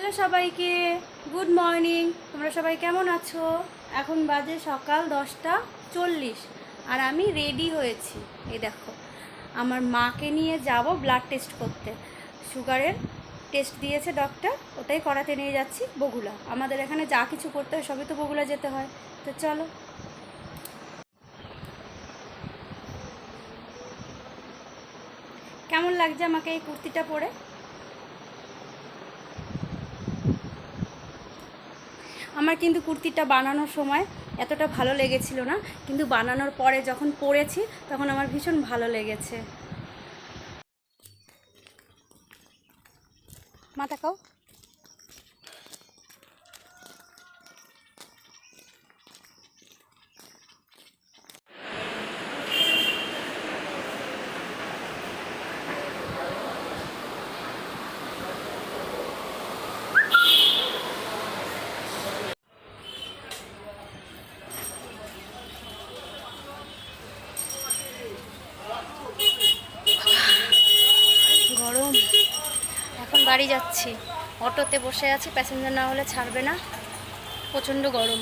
Hello সবাইকে, good morning. তোমরা সবাই কেমন আছো? এখন বাজে সকাল 10:40 আর আমি রেডি হয়েছি। এই দেখো, আমার মাকে নিয়ে যাব ব্লাড টেস্ট করতে। সুগারের টেস্ট দিয়েছে ডক্টর, ওটাই করাতে নিয়ে যাচ্ছি বগুলা। আমাদের এখানে যা কিছু করতে হয় সবই তো বগুলা যেতে হয়, তো চলো। কেমন লাগছে আমাকে এই কুর্তিটা পরে? আমার কিন্তু কুর্তিটা বানানোর সময় এতটা ভালো লেগেছিল না, কিন্তু বানানোর পরে যখন পরেছি তখন আমার ভীষণ ভালো লেগেছে। মা তাকাও। গরম। এখন বাড়ি যাচ্ছি, অটোতে বসে আছি, প্যাসেঞ্জার না হলে ছাড়বে না, প্রচণ্ড গরম।